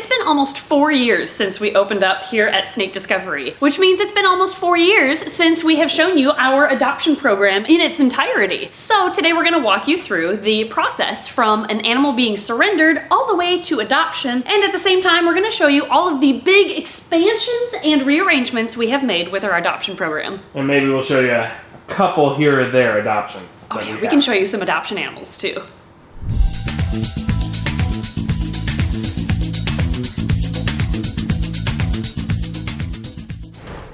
it's been almost 4 years since we opened up here at Snake Discovery, which means it's been almost 4 years since we have shown you our adoption program in its entirety. So today we're gonna walk you through the process from an animal being surrendered all the way to adoption, and at the same time we're gonna show you all of the big expansions and rearrangements we have made with our adoption program. And maybe we'll show you a couple here or there adoptions. Oh yeah, we can show you some adoption animals too.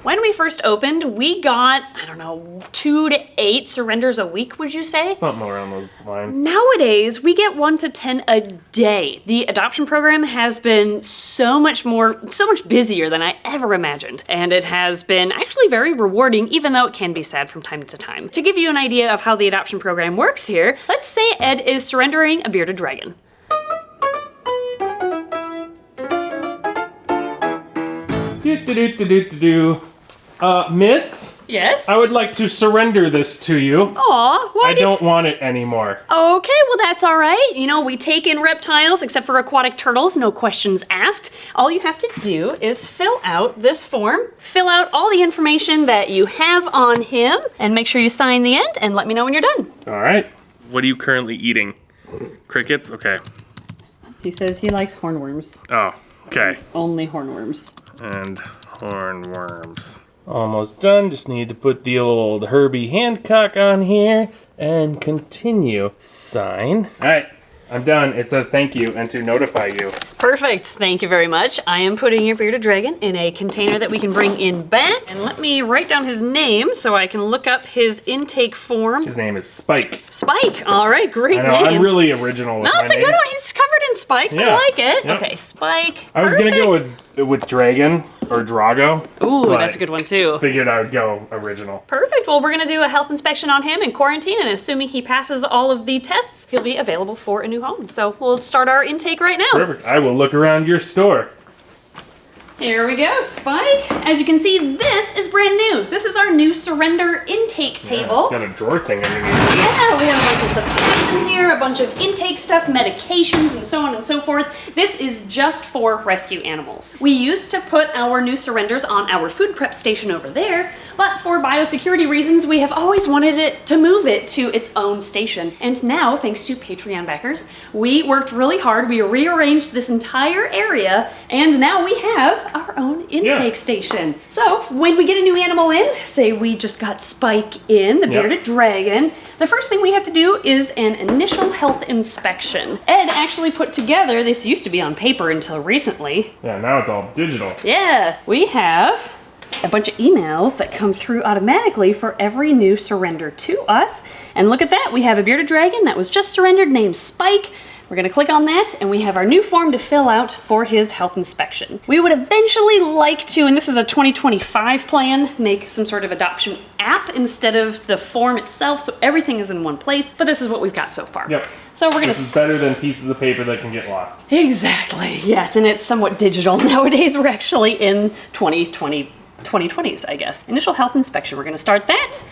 When we first opened, we got, I don't know, 2 to 8 surrenders a week, would you say? Something around those lines. Nowadays, we get 1 to 10 a day. The adoption program has been so much busier than I ever imagined. And it has been actually very rewarding, even though it can be sad from time to time. To give you an idea of how the adoption program works here, let's say Ed is surrendering a bearded dragon. Miss? Yes? I would like to surrender this to you. Aw, why I don't want it anymore. Okay, well that's all right. You know, we take in reptiles except for aquatic turtles, no questions asked. All you have to do is fill out this form, fill out all the information that you have on him, and make sure you sign the end and let me know when you're done. All right. What are you currently eating? Crickets? Okay. He says he likes hornworms. Oh, okay. Only hornworms. And hornworms. Almost done. Just need to put the old Herbie Hancock on here and continue. Sign. All right, I'm done. It says thank you and to notify you. Perfect, thank you very much. I am putting your bearded dragon in a container that we can bring in back. And let me write down his name so I can look up his intake form. His name is Spike. Spike, all right, great I know, name. I'm really original with No, my it's a names. good one. He's covered in spikes. I Yeah. like it. Yep. Okay, Spike. I was gonna go Perfect. with Dragon or Drago. Ooh, but that's a good one too. Figured I would go original. Perfect. Well, we're gonna do a health inspection on him in quarantine, and assuming he passes all of the tests, he'll be available for a new home. So we'll start our intake right now. Perfect. I will look around your store. Here we go, Spike. As you can see, this is brand new. This is our new surrender intake Yeah, table. it's got a drawer thing underneath. Yeah, we have a bunch of supplies in here, a bunch of intake stuff, medications, and so on and so forth. This is just for rescue animals. We used to put our new surrenders on our food prep station over there, but for biosecurity reasons, we have always wanted it to move it to its own station. And now, thanks to Patreon backers, we worked really hard. We rearranged this entire area, and now we have our own intake station. So when we get a new animal in, say we just got Spike in, the bearded dragon, the first thing we have to do is an initial health inspection. Ed actually put together, this used to be on paper until recently. Yeah, now it's all digital. Yeah, we have a bunch of emails that come through automatically for every new surrender to us. And look at that, we have a bearded dragon that was just surrendered named Spike. We're gonna click on that and we have our new form to fill out for his health inspection. We would eventually like to, and this is a 2025 plan, make some sort of adoption app instead of the form itself, so everything is in one place, but this is what we've got so far. Yep. So we're gonna This is better than pieces of paper that can get lost. Exactly, yes, and it's somewhat digital. Nowadays we're actually in 2020s, I guess. Initial health inspection, we're gonna start that.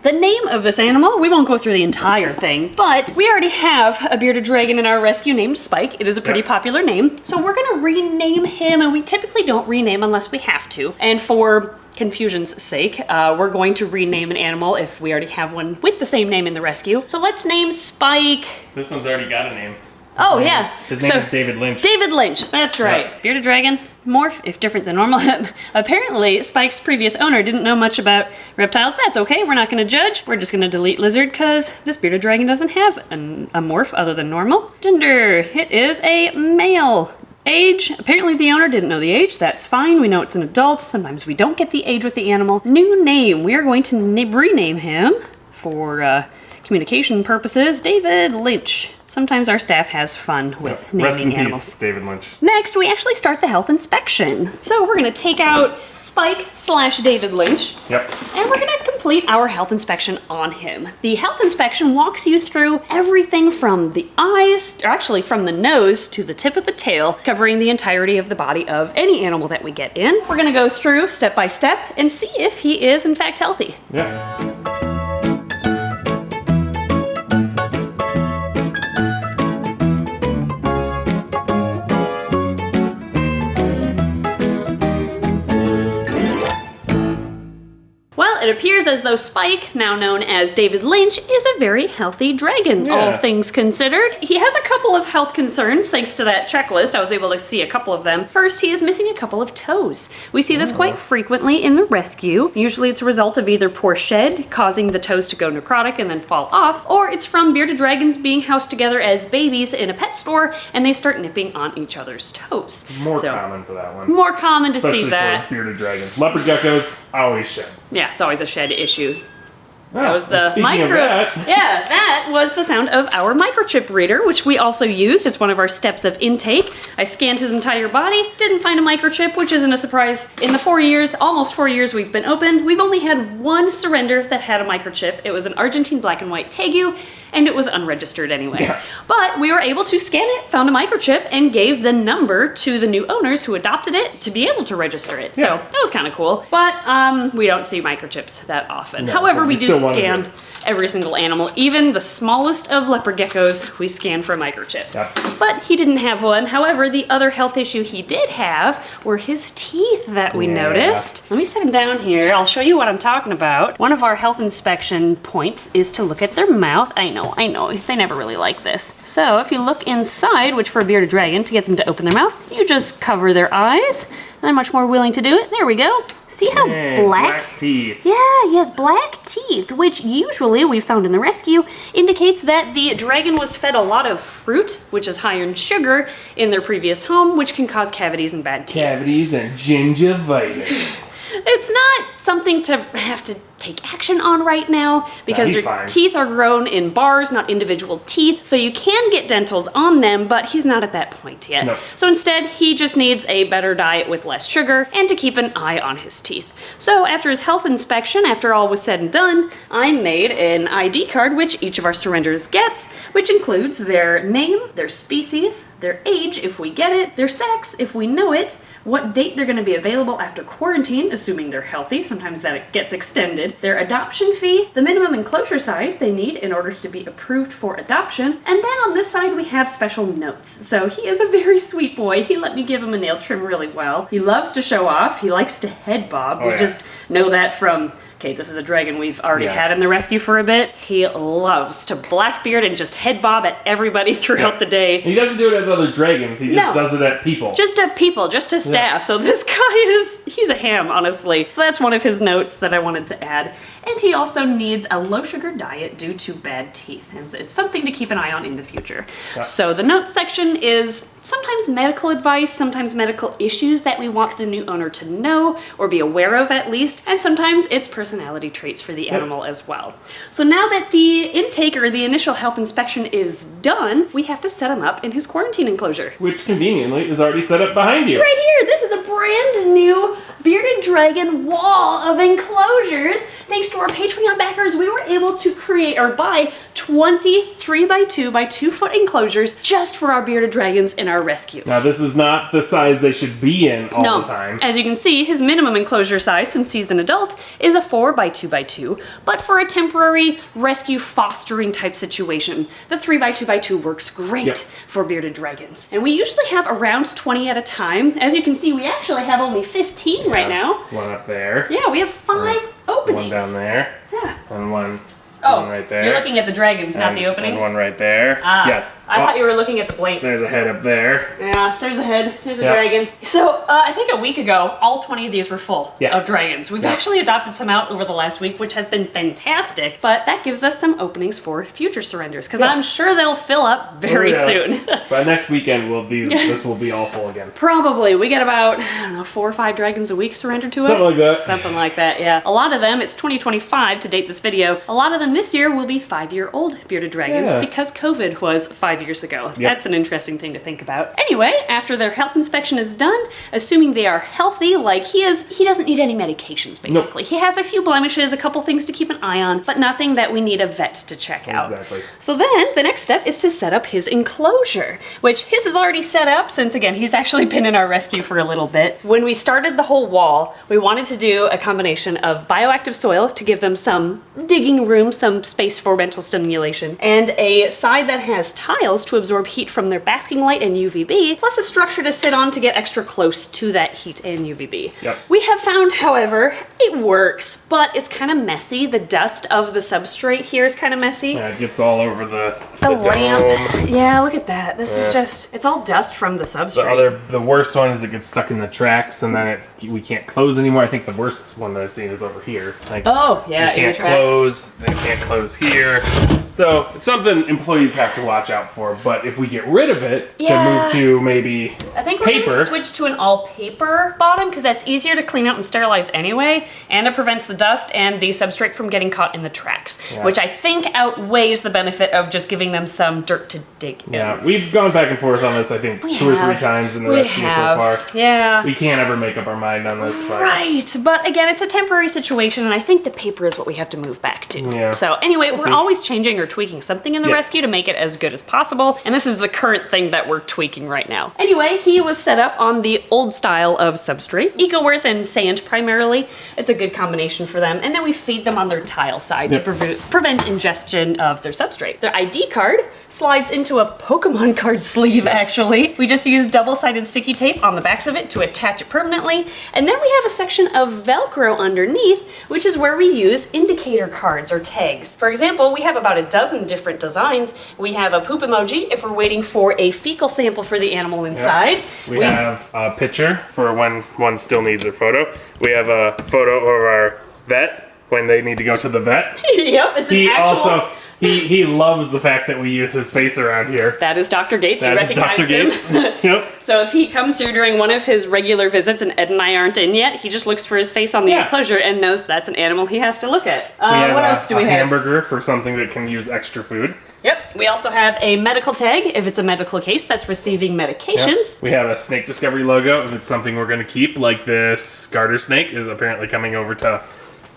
The name of this animal, we won't go through the entire thing, but we already have a bearded dragon in our rescue named Spike. It is a pretty popular name. So we're gonna rename him, and we typically don't rename unless we have to. And for confusion's sake, we're going to rename an animal if we already have one with the same name in the rescue. So let's name Spike. This one's already got a name. Oh yeah. His name is David Lynch. David Lynch, that's right. Yeah. Bearded dragon, morph, if different than normal. Apparently, Spike's previous owner didn't know much about reptiles. That's okay, we're not gonna judge. We're just gonna delete lizard because this bearded dragon doesn't have a morph other than normal. Gender, it is a male. Age, apparently the owner didn't know the age. That's fine, we know it's an adult. Sometimes we don't get the age with the animal. New name, we are going to rename him for communication purposes, David Lynch. Sometimes our staff has fun with Rest in naming animals. peace, David Lynch. Next, we actually start the health inspection. So we're gonna take out Spike/David Lynch. Yep. And we're gonna complete our health inspection on him. The health inspection walks you through everything from the eyes, or actually from the nose to the tip of the tail, covering the entirety of the body of any animal that we get in. We're gonna go through step by step and see if he is in fact healthy. Yep. it appears as though Spike, now known as David Lynch, is a very healthy dragon, all things considered. He has a couple of health concerns thanks to that checklist. I was able to see a couple of them. First, he is missing a couple of toes. We see this quite frequently in the rescue. Usually it's a result of either poor shed, causing the toes to go necrotic and then fall off, or it's from bearded dragons being housed together as babies in a pet store and they start nipping on each other's toes. More common for that one. More common to Especially see that. For bearded dragons. Leopard geckos, always shed. Yeah, it's always a shed issue. Oh, That was the speaking of that, Yeah, that was the sound of our microchip reader, which we also used as one of our steps of intake. I scanned his entire body, didn't find a microchip, which isn't a surprise. In the 4 years, almost 4 years we've been open, we've only had one surrender that had a microchip. It was an Argentine black and white Tegu, and it was unregistered anyway. Yeah. But we were able to scan it, found a microchip, and gave the number to the new owners who adopted it to be able to register it. So Yeah. that was kind of cool. But we don't see microchips that often. No, However, but we we do still wanna do scan it. every single animal, even the smallest of leopard geckos, we scan for a microchip. Yep. But he didn't have one. However, the other health issue he did have were his teeth that we Yeah. noticed. Let me set him down here. I'll show you what I'm talking about. One of our health inspection points is to look at their mouth. I know. They never really like this. So if you look inside, which for a bearded dragon, to get them to open their mouth, you just cover their eyes. They're much more willing to do it. There we go. See how Dang, black? teeth. Yeah, he has black teeth, which usually we've found in the rescue indicates that the dragon was fed a lot of fruit, which is high in sugar, in their previous home, which can cause cavities and bad teeth. Cavities and gingivitis. It's not something to have to take action on right now because he's their fine. teeth are grown in bars, not individual teeth. So you can get dentals on them, but he's not at that point yet. No. So instead, he just needs a better diet with less sugar and to keep an eye on his teeth. So after his health inspection, after all was said and done, I made an ID card which each of our surrendors gets, which includes their name, their species, their age if we get it, their sex if we know it, what date they're going to be available after quarantine, assuming they're healthy, sometimes that gets extended, their adoption fee, the minimum enclosure size they need in order to be approved for adoption, and then on this side we have special notes. So he is a very sweet boy. He let me give him a nail trim really well. He loves to show off. He likes to head bob. We just know that from... Okay, this is a dragon we've already had in the rescue for a bit. He loves to blackbeard and just head bob at everybody throughout the day. He doesn't do it at other dragons, he just does it at people. Just to people, just to staff. So this guy he's a ham, honestly. So that's one of his notes that I wanted to add. And he also needs a low sugar diet due to bad teeth. And it's something to keep an eye on in the future. Yeah. So the notes section is sometimes medical advice, sometimes medical issues that we want the new owner to know or be aware of at least, and sometimes it's personality traits for the animal as well. So now that the intake or the initial health inspection is done, we have to set him up in his quarantine enclosure. Which conveniently is already set up behind you. Right here, this is a brand new bearded dragon wall of enclosures. Thanks to our Patreon backers, we were able to create or buy 20 3x2 by 2 foot enclosures just for our bearded dragons in our rescue. Now this is not the size they should be in all the time. As you can see, his minimum enclosure size, since he's an adult, is a 4x2x2. But for a temporary rescue fostering type situation, the 3x2x2 works great for bearded dragons. And we usually have around 20 at a time. As you can see, we actually have only 15 right now. One up there. Yeah, we have 5 openings. One down there. Yeah. And one Oh, one right there. you're looking at the dragons, not And- the openings. And one right there. Ah, Yes. I thought you were looking at the blanks. There's a head up there. Yeah, there's a head. There's a Yep. dragon. So, I think a week ago, all 20 of these were full Yeah. of dragons. We've Yeah. actually adopted some out over the last week, which has been fantastic, but that gives us some openings for future surrenders, because Yeah. I'm sure they'll fill up very Yeah. soon. By next weekend, this will be all full again. Probably. We get about, I don't know, 4 or 5 dragons a week surrendered to us. Something like that. Something like that, yeah. A lot of them, it's 2025 to date this video, a lot of them this year will be 5-year-old bearded dragons Yeah. because COVID was 5 years ago. Yep. That's an interesting thing to think about. Anyway, after their health inspection is done, assuming they are healthy like he is, he doesn't need any medications basically. He has a few blemishes, a couple things to keep an eye on, but nothing that we need a vet to check out. Exactly. So then the next step is to set up his enclosure, which his is already set up since, again, he's actually been in our rescue for a little bit. When we started the whole wall, we wanted to do a combination of bioactive soil to give them some digging room, some space for mental stimulation, and a side that has tiles to absorb heat from their basking light and UVB, plus a structure to sit on to get extra close to that heat and UVB. Yep. We have found, however, it works, but it's kind of messy. The dust of the substrate here is kind of messy. Yeah, it gets all over the lamp. dome. Yeah, look at that. This is just, it's all dust from the substrate. The worst one is it gets stuck in the tracks and then we can't close anymore. I think the worst one that I've seen is over here. Like, Oh, yeah, you in the can't tracks. close, they can't close here. So it's something employees have to watch out for. But if we get rid of it Yeah. to move to maybe I think we're paper, gonna switch to an all paper bottom because that's easier to clean out and sterilize anyway, and it prevents the dust and the substrate from getting caught in the tracks, which I think outweighs the benefit of just giving them some dirt to dig in. yeah, we've gone back and forth on this. I think two or three times in the rescue so far. Yeah. We can't ever make up our mind on this. But Right, but again, it's a temporary situation, and I think the paper is what we have to move back to. Yeah. So anyway, we're see. always changing or tweaking something in the Yes. rescue to make it as good as possible, and this is the current thing that we're tweaking right now. Anyway, he was set up on the old style of substrate, EcoWorth and sand primarily. It's a good combination for them, and then we feed them on their tile side to prevent ingestion of their substrate. Their ID card slides into a Pokemon card sleeve, actually. We just use double-sided sticky tape on the backs of it to attach it permanently, and then we have a section of Velcro underneath, which is where we use indicator cards or tags. For example, we have about a dozen different designs. We have a poop emoji if we're waiting for a fecal sample for the animal inside. we have a picture for when one still needs their photo. We have a photo of our vet when they need to go to the vet. Yep, it's He an actual... also he loves the fact that we use his face around here. That is Dr. Gates. That You is recognize Dr. him. Gates. Yep. So if he comes here during one of his regular visits and Ed and I aren't in yet, he just looks for his face on the enclosure and knows that's an animal he has to look at. We have what else do we a have? hamburger for something that can use extra food. Yep. We also have a medical tag if it's a medical case that's receiving medications. Yep. We have a Snake Discovery logo if it's something we're going to keep, like this garter snake is apparently coming over to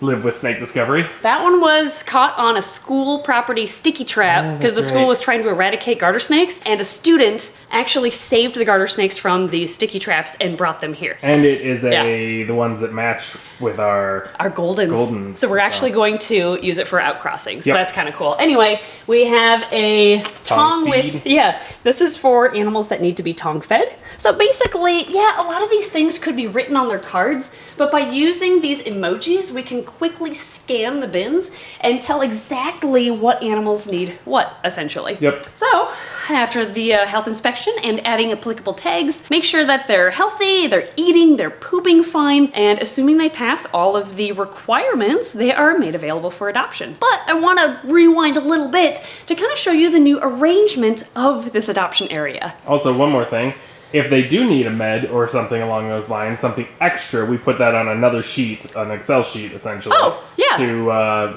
live with Snake Discovery. That one was caught on a school property sticky trap because the school was trying to eradicate garter snakes, and a student actually saved the garter snakes from the sticky traps and brought them here. And it is the ones that match with our Goldens. So we're actually going to use it for outcrossing. So Yep. that's kind of cool. Anyway, we have a tong with, feed. this is for animals that need to be tong fed. So basically, a lot of these things could be written on their cards, but by using these emojis, we can quickly scan the bins and tell exactly what animals need what, essentially. Yep. So, after the health inspection and adding applicable tags, make sure that they're healthy, they're eating, they're pooping fine, and assuming they pass all of the requirements, they are made available for adoption. But I want to rewind a little bit to kind of show you the new arrangement of this adoption area. Also, one more thing. If they do need a med or something along those lines, something extra, we put that on another sheet, an Excel sheet, essentially. Oh, yeah. To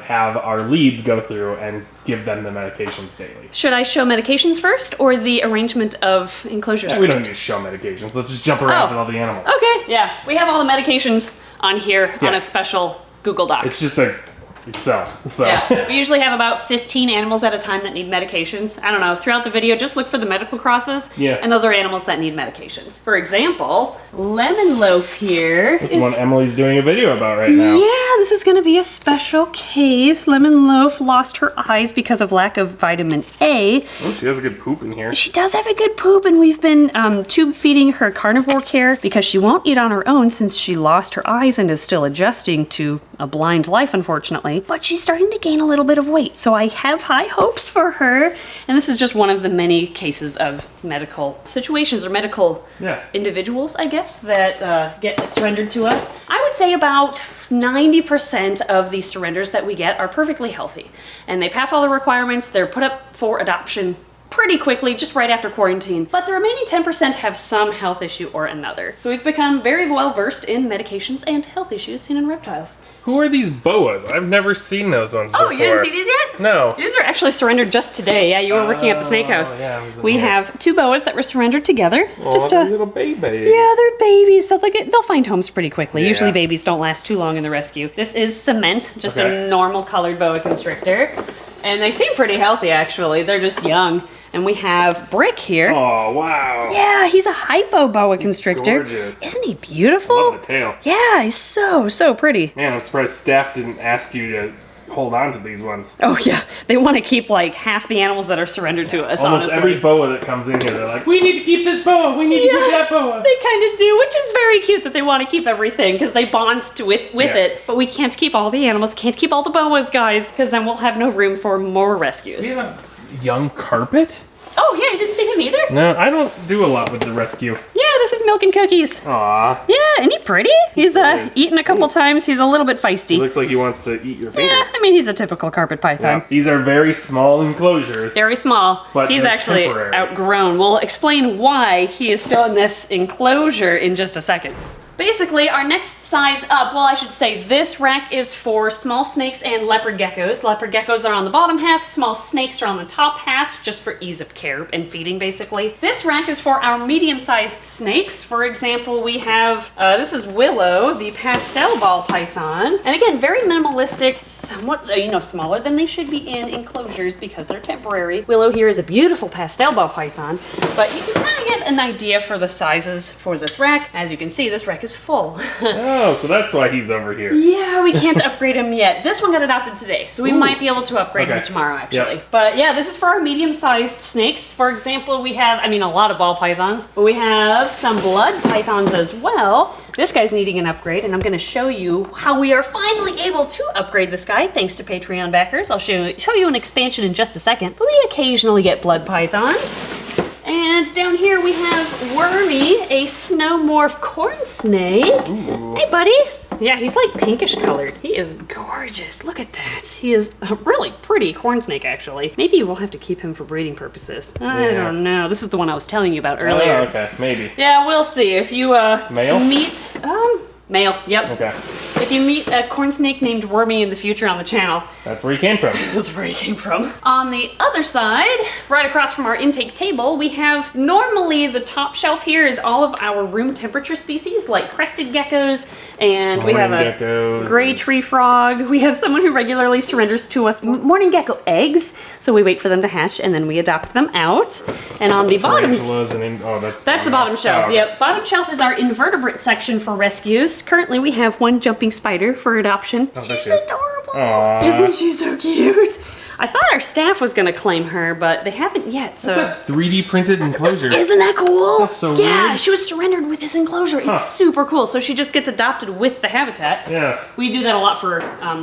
have our leads go through and give them the medications daily. Should I show medications first or the arrangement of enclosures Yeah, first? we don't need to show medications. Let's just jump around with all the animals. Okay, yeah. We have all the medications on here on Yeah. a special Google Doc. It's just a Excel. So. Yeah, we usually have about 15 animals at a time that need medications. I don't know, throughout the video, just look for the medical crosses. Yeah. And those are animals that need medications. For example, Lemon Loaf here. This is one Emily's doing a video about right now. Yeah, this is going to be a special case. Lemon Loaf lost her eyes because of lack of vitamin A. Oh, she has a good poop in here. She does have a good poop, and we've been tube feeding her carnivore care because she won't eat on her own since she lost her eyes and is still adjusting to a blind life, unfortunately. But she's starting to gain a little bit of weight, so I have high hopes for her. And this is just one of the many cases of medical situations or medical individuals, I guess, that get surrendered to us. I would say about 90% of the surrenders that we get are perfectly healthy, and they pass all the requirements. They're put up for adoption pretty quickly, just right after quarantine. But the remaining 10% have some health issue or another. So we've become very well versed in medications and health issues seen in reptiles. Who are these boas? I've never seen those ones before. Oh, you didn't see these yet? No. These are actually surrendered just today. Yeah, you were working at the snake house. Yeah, I was in We here. have 2 boas that were surrendered together. Oh, just they're little babies. Yeah, they're babies, so they'll find homes pretty quickly. Yeah. Usually babies don't last too long in the rescue. This is Cement, just Okay. a normal colored boa constrictor. And they seem pretty healthy, actually. They're just young. And we have Brick here. Oh, wow. Yeah, he's a hypo boa constrictor. gorgeous. Isn't he beautiful? Love the tail. Yeah, he's so pretty. Man, I'm surprised staff didn't ask you to hold on to these ones. Oh yeah, they want to keep like half the animals that are surrendered to us. Almost honestly. every boa that comes in here, they're like, we need to keep this boa, we need to keep that boa. They kind of do, which is very cute that they want to keep everything because they bond with Yes. it. But we can't keep all the animals, can't keep all the boas, guys, because then we'll have no room for more rescues. We have a young carpet? Oh yeah, I didn't see him either. No, I don't do a lot with the rescue. Yeah, this is Milk and Cookies. Aw. Yeah, isn't he pretty? He's is. eaten a couple times. He's a little bit He feisty. looks like he wants to eat your finger. Yeah, I mean, he's a typical carpet python. Yeah. These are very small enclosures. Very small. But He's they're actually temporary. outgrown. We'll explain why he is still in this enclosure in just a second. Basically, our next size up, well, I should say this rack is for small snakes and leopard geckos. Leopard geckos are on the bottom half, small snakes are on the top half, just for ease of care and feeding, basically. This rack is for our medium-sized snakes. For example, we have, this is Willow, the pastel ball python. And again, very minimalistic, somewhat, smaller than they should be in enclosures because they're temporary. Willow here is a beautiful pastel ball python, but you can kind of get an idea for the sizes for this rack. As you can see, this rack is full. Oh, so that's why he's over here. Yeah, we can't upgrade him yet. This one got adopted today, so we might be able to upgrade him Okay. tomorrow, actually. Yep. But yeah, this is for our medium-sized snakes. For example, we have, a lot of ball pythons, but we have some blood pythons as well. This guy's needing an upgrade, and I'm gonna show you how we are finally able to upgrade this guy, thanks to Patreon backers. I'll show you an expansion in just a second, but we occasionally get blood pythons. And down here we have Wormy, a snow-morph corn snake. Ooh. Hey, buddy. Yeah, he's like pinkish colored. He is gorgeous. Look at that. He is a really pretty corn snake, actually. Maybe we'll have to keep him for breeding purposes. I Yeah. don't know. This is the one I was telling you about earlier. Oh, okay, maybe. Yeah, we'll see. If you Male? meet male, yep. Okay, If you meet a corn snake named Wormy in the future on the channel, that's where he came from. that's where he came from. On the other side, right across from our intake table, we have normally the top shelf here is all of our room temperature species like crested geckos, and we have Morning a geckos gray and- tree frog. We have someone who regularly surrenders to us morning gecko eggs, so we wait for them to hatch and then we adopt them out. And on the bottom, Tarantulas and that's the bottom shelf. Oh, Yep, bottom shelf is our invertebrate section for rescues. Currently, we have one jumping spider for adoption. Oh, there She's she is. adorable. Aw. Isn't she so cute? I thought our staff was gonna claim her, but they haven't yet. So. It's a 3D printed enclosure. Isn't that cool? That's so yeah, weird. she was surrendered with this enclosure. Huh. It's super cool. So she just gets adopted with the habitat. Yeah. We do that a lot for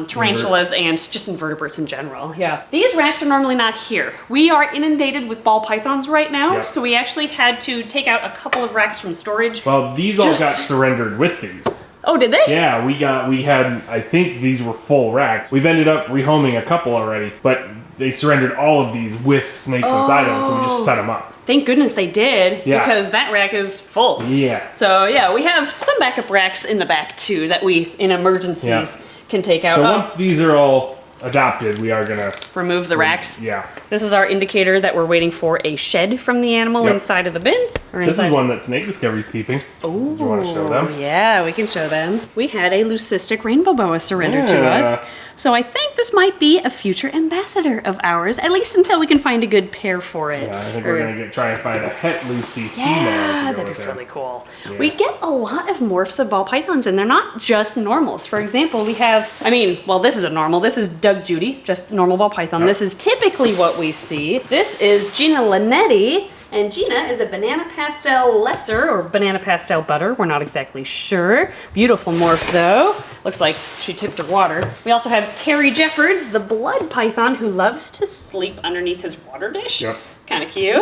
tarantulas and just invertebrates in general. Yeah. These racks are normally not here. We are inundated with ball pythons right now, Yep. so we actually had to take out a couple of racks from storage. Well, these all got Just- surrendered with these. Oh, did they? Yeah, we had, I think these were full racks. We've ended up rehoming a couple already, but they surrendered all of these with snakes inside of them, so we just set them up. Thank goodness they did, Yeah. because that rack is full. Yeah. So yeah, we have some backup racks in the back too that we, in emergencies, Yeah. can take out. So Oh, once these are all adopted, we are gonna, remove the racks. yeah. This is our indicator that we're waiting for a shed from the animal Yep. inside of the bin. Or This inside. is one that Snake Discovery's keeping. Ooh, Do you want to show them? Yeah, we can show them. We had a leucistic rainbow boa surrendered to us. Yeah. So I think this might be a future ambassador of ours, at least until we can find a good pair for it. Yeah, I think Or- we're gonna try and find a Het Lucy female Yeah, to go that'd with be her. really cool. Yeah. We get a lot of morphs of ball pythons, and they're not just normals. For example, we have, this is a normal. This is Doug Judy, just normal ball python. Yep. This is typically what we see. This is Gina Linetti, and Gina is a banana pastel lesser, or banana pastel butter. We're not exactly sure. Beautiful morph, though. Looks like she tipped her water. We also have Terry Jeffords, the blood python, who loves to sleep underneath his water dish. Yep. Kind of cute.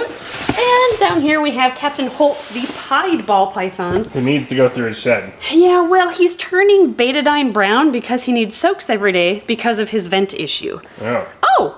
And down here we have Captain Holt, the pied ball python. Who needs to go through his shed. Yeah, well, he's turning betadine brown because he needs soaks every day because of his vent issue. Oh. Oh,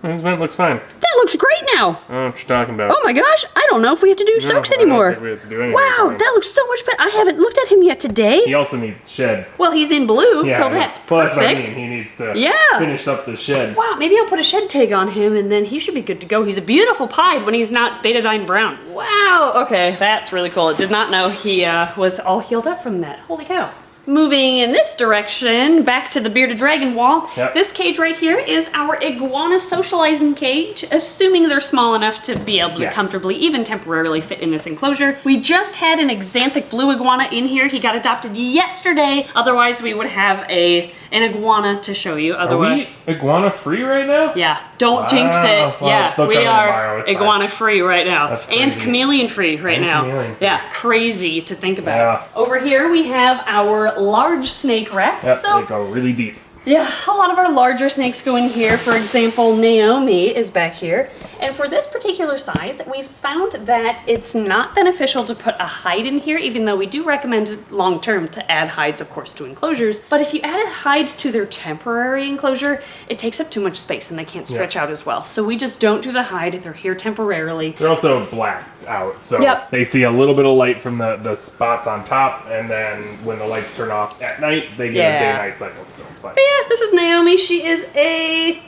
His vent looks fine. that looks great now. I don't know what you're talking about. Oh my gosh, I don't know if we have to do soaks I don't anymore. think we have to do anything Wow, to him. that looks so much better. I haven't looked at him yet today. He also needs shed. Well, he's in blue, Yeah, so I know. that's Well, that's what I perfect. mean. He needs to Yeah. finish up the shed. Wow, maybe I'll put a shed tag on him and then he should be good to go. He's a beautiful pied when he's not betadine brown. Wow, okay, that's really cool. I did not know he was all healed up from that. Holy cow. Moving in this direction, back to the bearded dragon wall. Yep. This cage right here is our iguana socializing cage, assuming they're small enough to be able to comfortably, even temporarily, fit in this enclosure. We just had an axanthic blue iguana in here. He got adopted yesterday. Otherwise, we would have an iguana to show you. Otherwise, are we iguana free right now? Yeah, don't jinx it. Well, yeah, they'll we come in are tomorrow, it's iguana free right now. That's And crazy. chameleon free right now. chameleon free. Yeah, crazy to think about. Yeah. Over here we have our large snake rack. Yep, So they go really deep. yeah, a lot of our larger snakes go in here. For example, Naomi is back here. And for this particular size, we found that it's not beneficial to put a hide in here, even though we do recommend long term to add hides, of course, to enclosures. But if you add a hide to their temporary enclosure, it takes up too much space and they can't stretch out as well. So we just don't do the hide. They're here temporarily. They're also blacked out, so Yep. they see a little bit of light from the spots on top, and then when the lights turn off at night, they get a day-night cycle still. But Yeah, this is Naomi. She is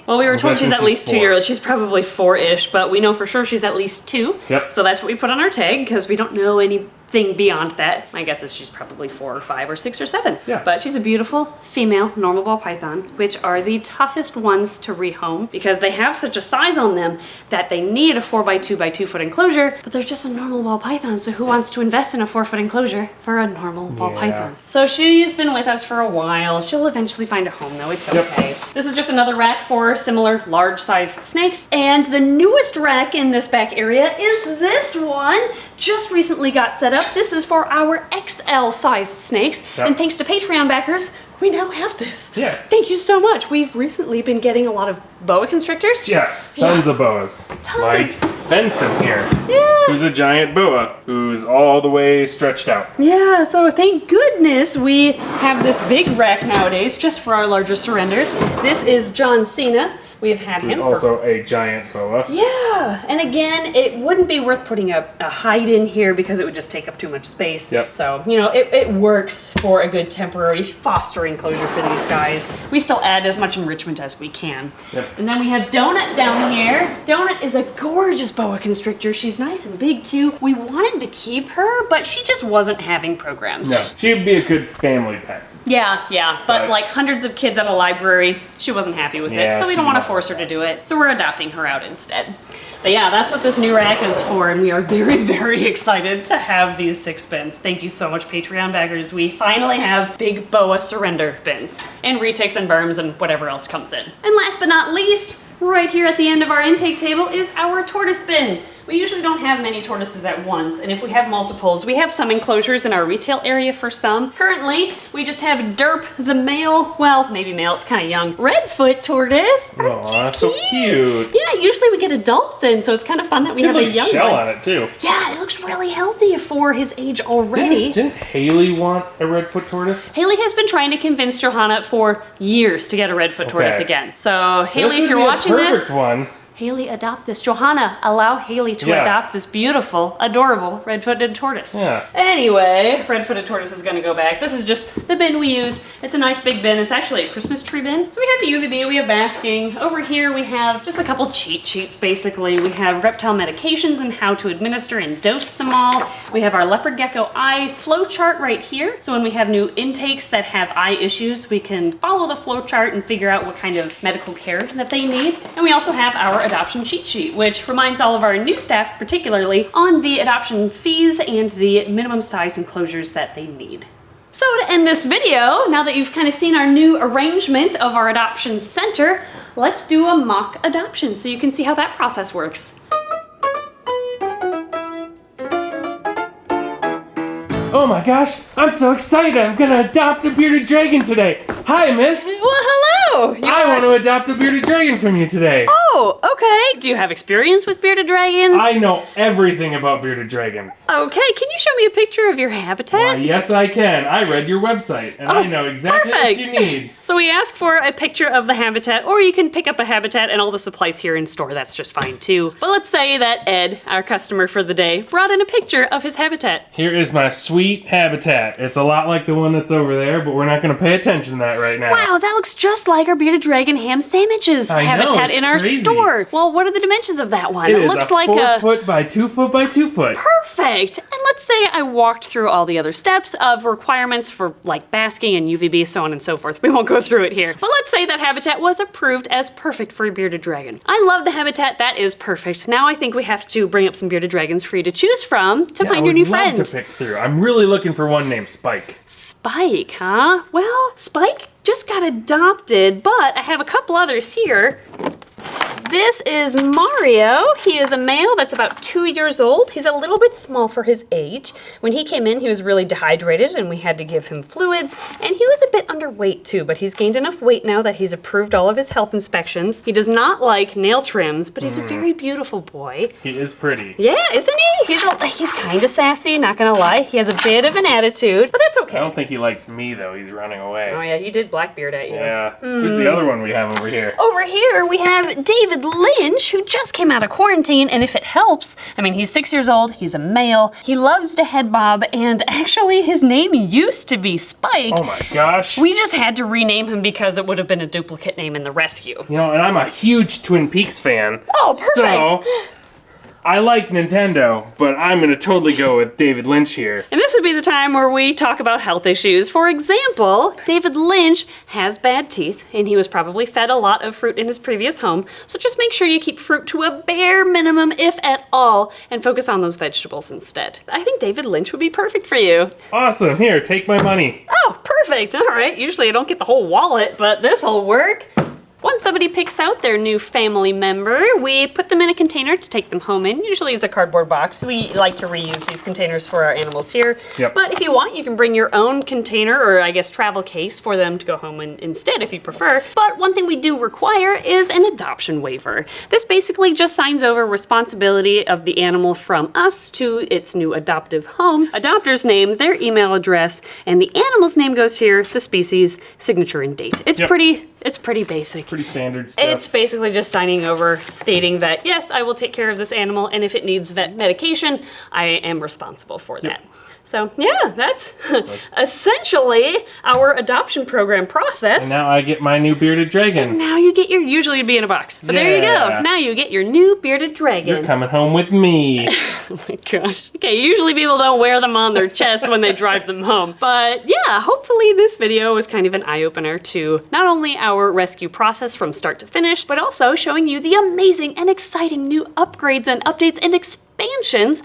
well, we were told she's guessing at least she's 2 4. years. She's probably 4-ish, but we know for sure she's at least 2. Yep. So that's what we put on our tag because we don't know anything beyond that. My guess is she's probably 4 or 5 or 6 or 7. Yeah. But she's a beautiful female normal ball python, which are the toughest ones to rehome because they have such a size on them that they need a 4x2 by 2 foot enclosure, but they're just a normal ball python. So who wants to invest in a 4-foot enclosure for a normal ball Yeah. python? So she's been with us for a while. She'll eventually find a home though. It's okay. This is just another rack for similar large sized snakes. And the newest rack in this back area is this one. Just recently got set up. This is for our XL sized snakes. Yep. And thanks to Patreon backers, we now have this. Yeah. Thank you so much. We've recently been getting a lot of boa constrictors. yeah, tons of boas. Tons like Benson here, Yeah. who's a giant boa, who's all the way stretched out. Yeah, so thank goodness we have this big rack nowadays just for our larger surrenders. This is John Cena. We've had him for Also a giant boa. Yeah, and again, it wouldn't be worth putting a hide in here because it would just take up too much space. Yep. So, you know, it works for a good temporary foster enclosure for these guys. We still add as much enrichment as we can. Yep. And then we have Donut down here. Donut is a gorgeous boa constrictor. She's nice and big too. We wanted to keep her, but she just wasn't having programs. No, she'd be a good family pet. Yeah, but Right. like hundreds of kids at a library, she wasn't happy with Yeah, it, so we she don't want to wasn't. force her to do it. So we're adopting her out instead. But yeah, that's what this new rack is for, and we are very, very excited to have these 6 bins. Thank you so much, Patreon backers. We finally have big boa surrender bins, and retics and berms and whatever else comes in. And last but not least, right here at the end of our intake table is our tortoise bin. We usually don't have many tortoises at once, and if we have multiples, we have some enclosures in our retail area for some. Currently, we just have Derp, the male, well, maybe male, it's kind of young, redfoot tortoise. Aren't Aw, you so cute. Yeah, usually we get adults in, so it's kind of fun that we have a Like young shell one. on it too. Yeah, it looks really healthy for his age already. Didn't Haley want a redfoot tortoise? Haley has been trying to convince Johanna for years to get a redfoot tortoise again. So Haley, This if you're would be a watching this, perfect one. Haley, adopt this. Johanna, allow Haley to Yeah. adopt this beautiful, adorable red-footed tortoise. Yeah. Anyway, red-footed tortoise is gonna go back. This is just the bin we use. It's a nice big bin. It's actually a Christmas tree bin. So we have the UVB, we have basking. Over here we have just a couple cheat sheets, basically. We have reptile medications and how to administer and dose them all. We have our leopard gecko eye flow chart right here. So when we have new intakes that have eye issues, we can follow the flow chart and figure out what kind of medical care that they need. And we also have our adoption cheat sheet, which reminds all of our new staff particularly on the adoption fees and the minimum size enclosures that they need. So to end this video, now that you've kind of seen our new arrangement of our adoption center, let's do a mock adoption so you can see how that process works. Oh my gosh, I'm so excited. I'm gonna adopt a bearded dragon today. Hi, miss. Well, hello! I want to adopt a bearded dragon from you today. Oh, okay. Do you have experience with bearded dragons? I know everything about bearded dragons. Okay, can you show me a picture of your habitat? Why, yes, I can. I read your website, and I know exactly perfect. what you need. So we ask for a picture of the habitat, or you can pick up a habitat and all the supplies here in store. That's just fine too. But let's say that Ed, our customer for the day, brought in a picture of his habitat. Here is my sweet habitat. It's a lot like the one that's over there, but we're not going to pay attention to that right now. Wow, that looks just like our bearded dragon ham sandwiches I know, habitat it's in our crazy. store. Well, what are the dimensions of that one? It is looks a like 4 foot by 2 foot by 2 foot. perfect. And let's let's say I walked through all the other steps of requirements for like basking and UVB, so on and so forth. We won't go through it here. But let's say that habitat was approved as perfect for a bearded dragon. I love the habitat. That is perfect. Now I think we have to bring up some bearded dragons for you to choose from to find your new friend. I would love to pick through. I'm really looking for one named Spike. Spike, huh? Well, Spike just got adopted, but I have a couple others here. This is Mario. He is a male that's about 2 years old. He's a little bit small for his age. When he came in, he was really dehydrated and we had to give him fluids, and he was a bit underweight too, but he's gained enough weight now that he's approved all of his health inspections. He does not like nail trims, but he's a very beautiful boy. He is pretty. Yeah, isn't he? He's kind of sassy, not gonna lie. He has a bit of an attitude, but that's okay. I don't think he likes me though. He's running away. Oh yeah, he did Blackbeard at you. Yeah. Who's the other one we have over here? Over here, we have David Lynch, who just came out of quarantine, and if it helps, I mean, he's 6 years old, he's a male, he loves to head bob, and actually his name used to be Spike. Oh my gosh. We just had to rename him because it would have been a duplicate name in the rescue. You know, and I'm a huge Twin Peaks fan. Oh, perfect. So, I like Nintendo, but I'm gonna totally go with David Lynch here. And this would be the time where we talk about health issues. For example, David Lynch has bad teeth, and he was probably fed a lot of fruit in his previous home, so just make sure you keep fruit to a bare minimum, if at all, and focus on those vegetables instead. I think David Lynch would be perfect for you. Awesome, here, take my money. Oh, perfect, all right. Usually I don't get the whole wallet, but this'll work. Once somebody picks out their new family member, we put them in a container to take them home in. Usually it's a cardboard box. We like to reuse these containers for our animals here. Yep. But if you want, you can bring your own container, or I guess travel case, for them to go home in instead if you prefer. But one thing we do require is an adoption waiver. This basically just signs over responsibility of the animal from us to its new adoptive home. Adopter's name, their email address, and the animal's name goes here, the species, signature, and date. It's pretty basic. Pretty standard stuff. It's basically just signing over, stating that, yes, I will take care of this animal, and if it needs vet medication, I am responsible for that. So, yeah, that's essentially our adoption program process. And now I get my new bearded dragon. Now you get your, usually it'd be in a box, but there you go. Now you get your new bearded dragon. You're coming home with me. Oh my gosh. Okay, usually people don't wear them on their chest when they drive them home. But yeah, hopefully this video was kind of an eye-opener to not only our rescue process from start to finish, but also showing you the amazing and exciting new upgrades and updates and expansions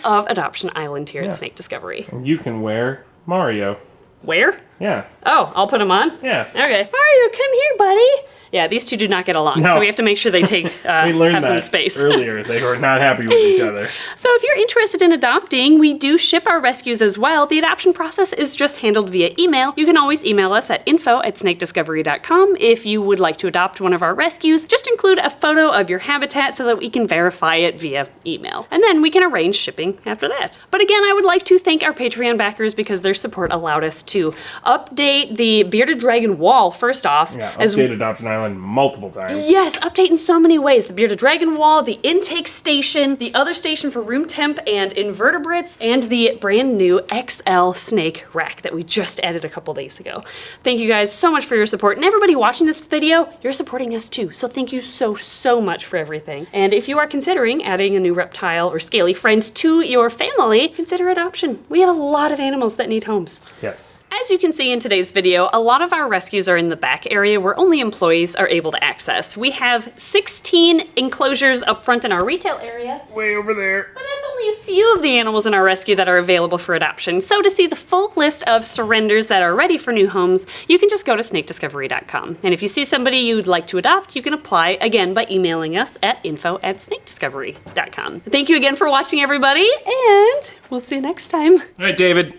of Adoption Island here at Snake Discovery. And you can wear Mario. Where? Yeah. Oh, I'll put them on? Yeah. Okay. Mario, come here, buddy. Yeah, these two do not get along, so we have to make sure they take we learned have that some space. earlier. They were not happy with each other. So if you're interested in adopting, we do ship our rescues as well. The adoption process is just handled via email. You can always email us at info@snakediscovery.com if you would like to adopt one of our rescues. Just include a photo of your habitat so that we can verify it via email. And then we can arrange shipping after that. But again, I would like to thank our Patreon backers because their support allowed us to update the Bearded Dragon wall, first off. Yeah, update Adoption Island multiple times. Yes, update in so many ways. The Bearded Dragon wall, the intake station, the other station for room temp and invertebrates, and the brand new XL snake rack that we just added a couple days ago. Thank you guys so much for your support. And everybody watching this video, you're supporting us too. So thank you so much for everything. And if you are considering adding a new reptile or scaly friend to your family, consider adoption. We have a lot of animals that need homes. Yes. As you can see in today's video, a lot of our rescues are in the back area where only employees are able to access. We have 16 enclosures up front in our retail area. Way over there. But that's only a few of the animals in our rescue that are available for adoption. So to see the full list of surrenders that are ready for new homes, you can just go to snakediscovery.com. And if you see somebody you'd like to adopt, you can apply again by emailing us at info@snakediscovery.com. Thank you again for watching, everybody, and we'll see you next time. All right, David.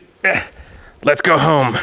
Let's go home.